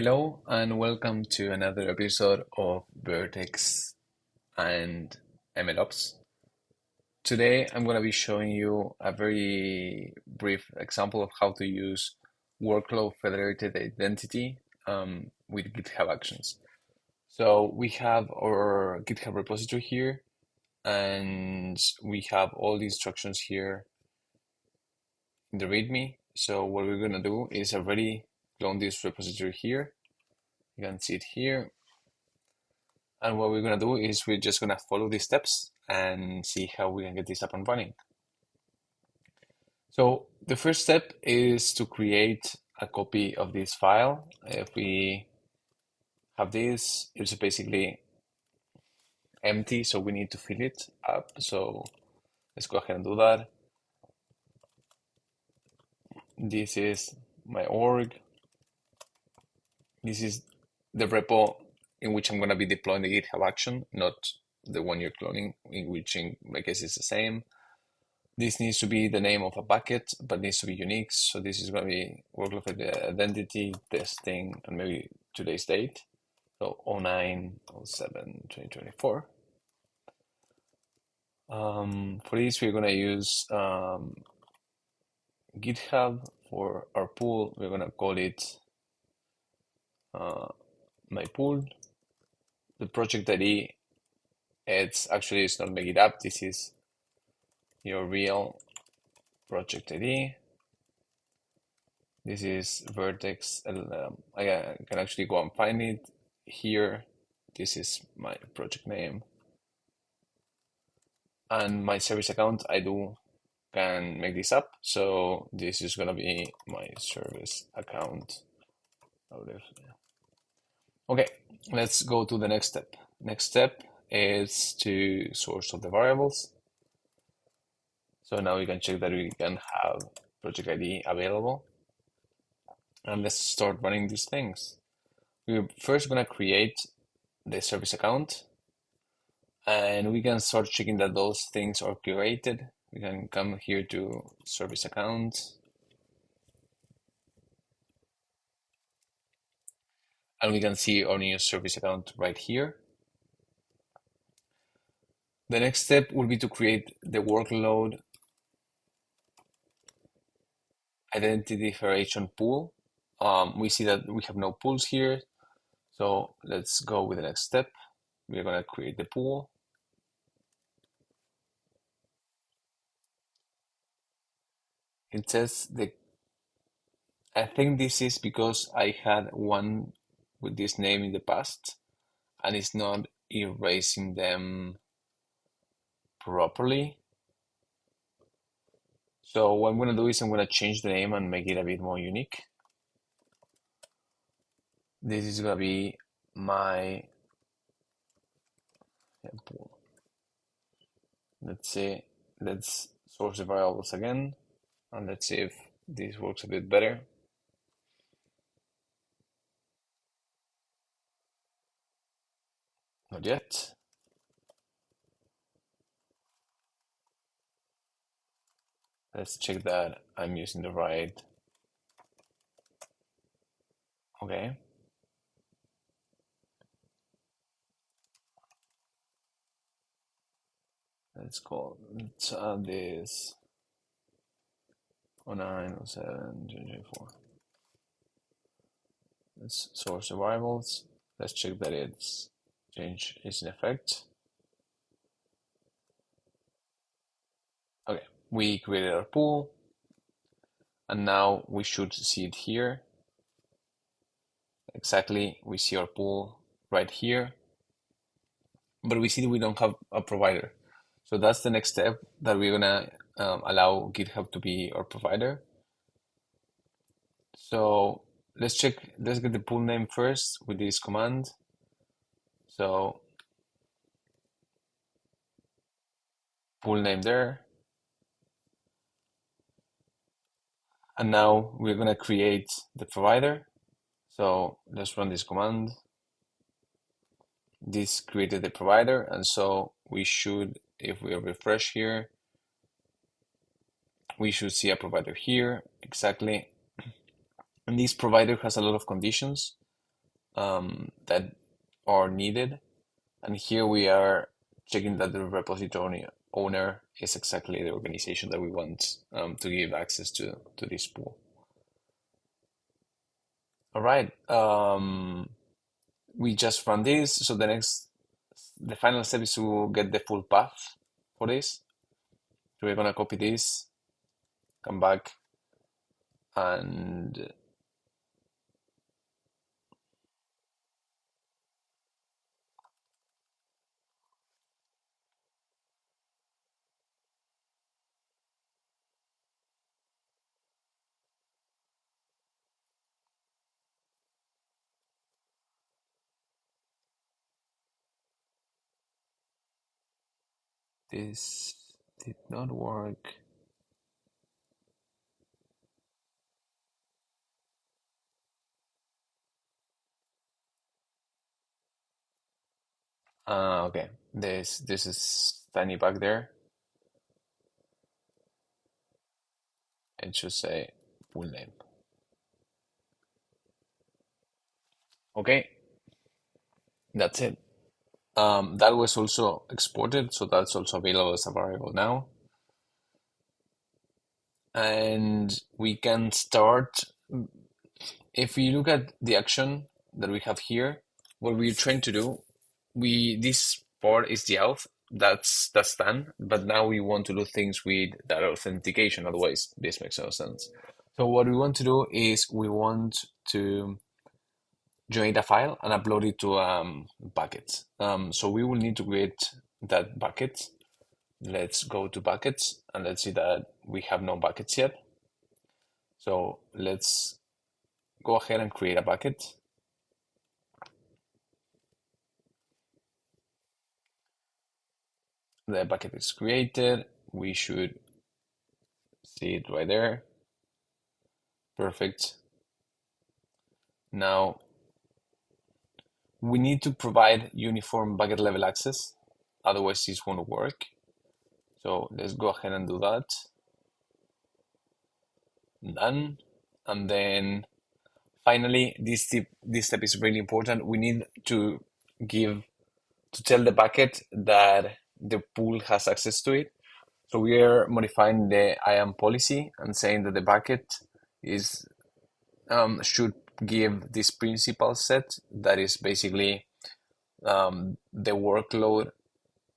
Hello and welcome to another episode of Vertex and MLOps. Today I'm going to be showing you a very brief example of how to use Workload Federated Identity with GitHub Actions. So we have our GitHub repository here and we have all the instructions here in the README. So what we're going to do is already clone this repository here. You can see it here. And what we're going to do is we're just going to follow these steps and see how we can get this up and running. So the first step is to create a copy of this file. If we have this, it's basically empty, so we need to fill it up. So let's go ahead and do that. This is my org. This is the repo in which I'm going to be deploying the GitHub action, not the one you're cloning, in which in my case is the same. This needs to be the name of a bucket, but needs to be unique. So this is going to be workload identity testing and maybe today's date. So 09/07/2024. For this, we're going to use GitHub. For our pool, we're going to call it my pool. The project ID, it's not make it up. This is your real project ID. This is Vertex. I can actually go and find it here. This is my project name. And my service account, I can make this up. So this is going to be my service account. Okay, let's go to the next step. Next step is to source of the variables. So now we can check that we can have project ID available. And let's start running these things. We're first going to create the service account, and we can start checking that those things are created. We can come here to service account, and we can see our new service account right here. The next step will be to create the workload identity federation pool. We see that we have no pools here, so let's go with the next step. We're going to create the pool. It says I think this is because I had one with this name in the past and it's not erasing them properly. So what I'm going to do is I'm going to change the name and make it a bit more unique. This is going to be my pool. Let's source the variables again, and let's see if this works a bit better. Not yet. Let's check that I'm using the right. Okay. Let's add this 09/07/2024. Let's source the variables. Let's check that its change is in effect. Okay, we created our pool, and now we should see it here. Exactly, we see our pool right here, but we see we don't have a provider. So that's the next step, that we're gonna allow GitHub to be our provider. So let's get the pool name first with this command. So pool name there. And now we're going to create the provider. So let's run this command. This created the provider. And so we should, if we refresh here, we should see a provider here. Exactly. And this provider has a lot of conditions. that are needed. And here we are checking that the repository owner is exactly the organization that we want to give access to this pool. All right, we just run this. So the final step is to get the full path for this. So we're gonna copy this, come back, and this did not work. Okay, this is tiny bug there. It should say full name. Okay, that's it. That was also exported, so that's also available as a variable now. And we can start. If we look at the action that we have here, what we're trying to do, this part is the auth, that's done, but now we want to do things with that authentication, otherwise this makes no sense. So what we want to do is we want to generate a file and upload it to buckets. So we will need to create that bucket. Let's go to buckets and let's see that we have no buckets yet. So let's go ahead and create a bucket. The bucket is created. We should see it right there. Perfect. Now we need to provide uniform bucket level access. Otherwise this won't work. So let's go ahead and do that. Done. And then finally, this step is really important. We need to tell the bucket that the pool has access to it. So we are modifying the IAM policy and saying that the bucket is should give this principal set that is basically the workload,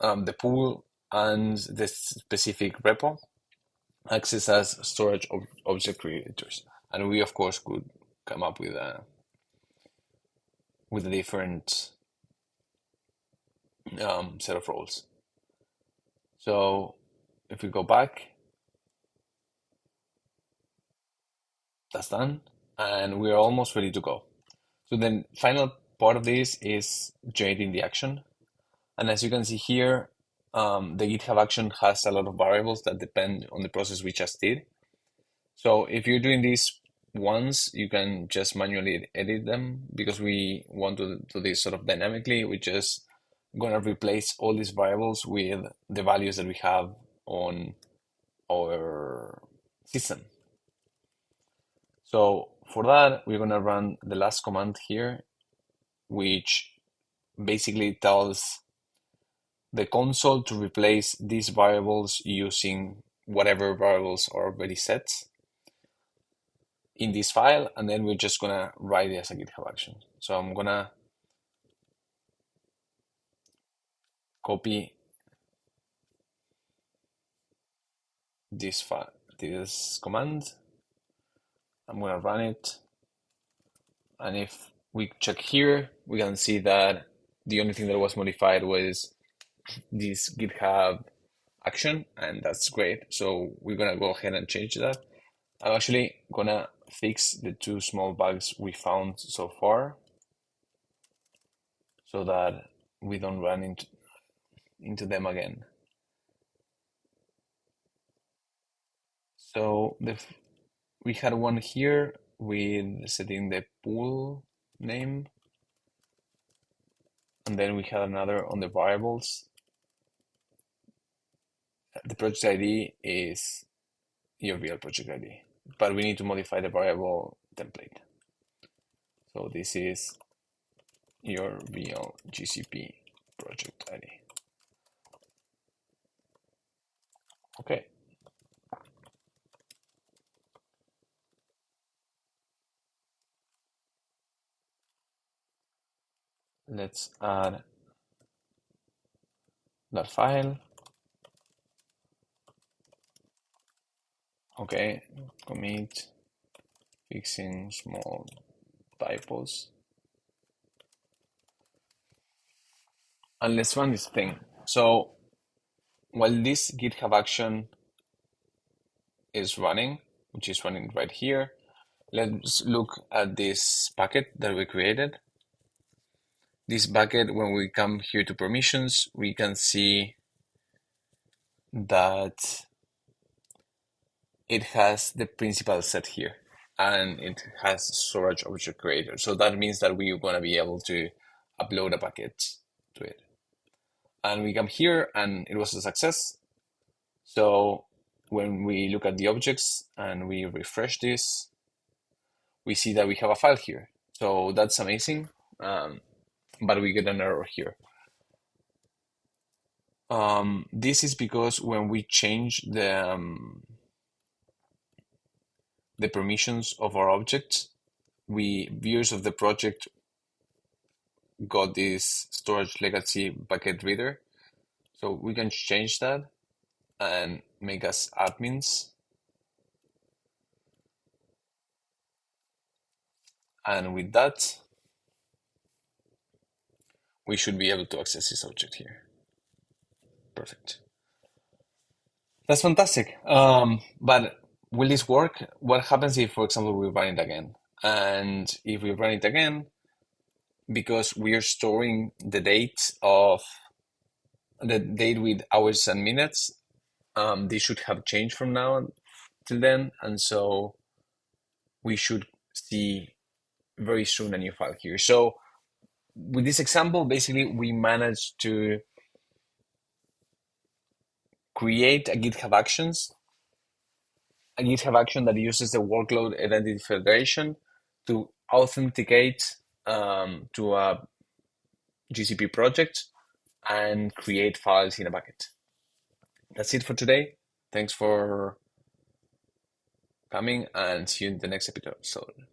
the pool, and the specific repo access as storage object creators. And we of course could come up with a different set of roles. So if we go back, that's done, and we're almost ready to go. So then final part of this is generating the action. And as you can see here, the GitHub action has a lot of variables that depend on the process we just did. So if you're doing this once, you can just manually edit them. Because we want to do this sort of dynamically, we just gonna replace all these variables with the values that we have on our system. So for that, we're gonna run the last command here, which basically tells the console to replace these variables using whatever variables are already set in this file, and then we're just gonna write it as a GitHub action. So I'm gonna copy this file, this command. I'm gonna run it, and if we check here, we can see that the only thing that was modified was this GitHub action, and that's great. So we're gonna go ahead and change that. I'm actually gonna fix the two small bugs we found so far so that we don't run into them again. So we had one here with setting the pool name, and then we had another on the variables. The project ID is your real project ID, but we need to modify the variable template. So this is your real GCP project ID. Okay. Let's add that file. Okay, commit, fixing small typos. And let's run this thing. So while this GitHub action is running, which is running right here, let's look at this bucket that we created. This bucket, when we come here to permissions, we can see that it has the principal set here and it has storage object creator. So that means that we're going to be able to upload a bucket to it. And we come here and it was a success. So when we look at the objects and we refresh this, we see that we have a file here. So that's amazing, but we get an error here. This is because when we change the permissions of our objects, viewers of the project got this storage legacy bucket reader. So we can change that and make us admins. And with that, we should be able to access this object here. Perfect. That's fantastic. But will this work? What happens if, for example, we run it again? And if we run it again, because we are storing the date with hours and minutes, this should have changed from now till then. And so we should see very soon a new file here. So with this example, basically, we managed to create a GitHub action that uses the Workload Identity Federation to authenticate to a GCP project and create files in a bucket. That's it for today. Thanks for coming and see you in the next episode.